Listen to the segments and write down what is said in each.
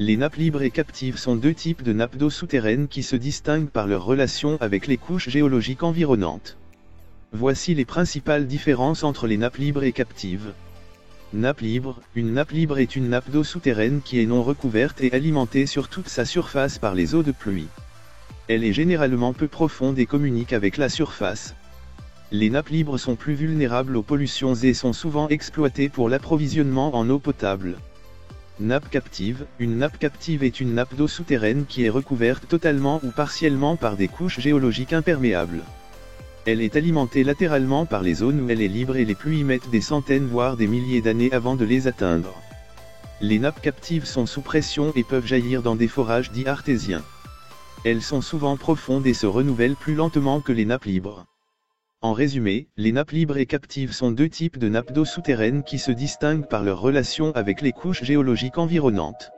Les nappes libres et captives sont deux types de nappes d'eau souterraines qui se distinguent par leur relation avec les couches géologiques environnantes. Voici les principales différences entre les nappes libres et captives. Nappe libre. Une nappe libre est une nappe d'eau souterraine qui est non recouverte et alimentée sur toute sa surface par les eaux de pluie. Elle est généralement peu profonde et communique avec la surface. Les nappes libres sont plus vulnérables aux pollutions et sont souvent exploitées pour l'approvisionnement en eau potable. Nappe captive. Une nappe captive est une nappe d'eau souterraine qui est recouverte totalement ou partiellement par des couches géologiques imperméables. Elle est alimentée latéralement par les zones où elle est libre et les pluies y mettent des centaines voire des milliers d'années avant de les atteindre. Les nappes captives sont sous pression et peuvent jaillir dans des forages dits artésiens. Elles sont souvent profondes et se renouvellent plus lentement que les nappes libres. En résumé, les nappes libres et captives sont deux types de nappes d'eau souterraines qui se distinguent par leur relation avec les couches géologiques environnantes.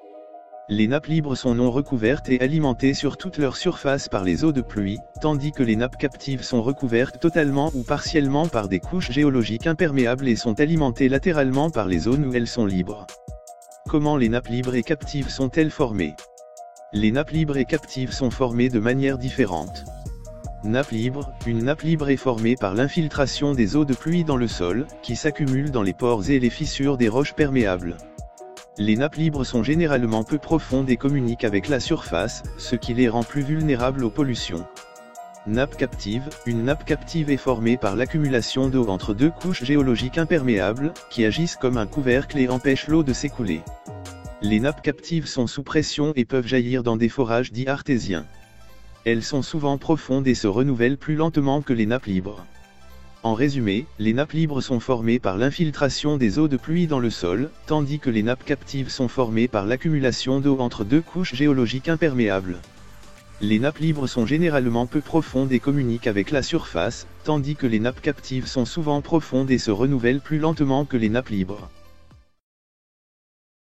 Les nappes libres sont non recouvertes et alimentées sur toute leur surface par les eaux de pluie, tandis que les nappes captives sont recouvertes totalement ou partiellement par des couches géologiques imperméables et sont alimentées latéralement par les zones où elles sont libres. Comment les nappes libres et captives sont-elles formées? Les nappes libres et captives sont formées de manière différente. Nappe libre. Une nappe libre est formée par l'infiltration des eaux de pluie dans le sol, qui s'accumulent dans les pores et les fissures des roches perméables. Les nappes libres sont généralement peu profondes et communiquent avec la surface, ce qui les rend plus vulnérables aux pollutions. Nappe captive. Une nappe captive est formée par l'accumulation d'eau entre deux couches géologiques imperméables, qui agissent comme un couvercle et empêchent l'eau de s'écouler. Les nappes captives sont sous pression et peuvent jaillir dans des forages dits artésiens. Elles sont souvent profondes et se renouvellent plus lentement que les nappes libres. En résumé, les nappes libres sont formées par l'infiltration des eaux de pluie dans le sol, tandis que les nappes captives sont formées par l'accumulation d'eau entre deux couches géologiques imperméables. Les nappes libres sont généralement peu profondes et communiquent avec la surface, tandis que les nappes captives sont souvent profondes et se renouvellent plus lentement que les nappes libres.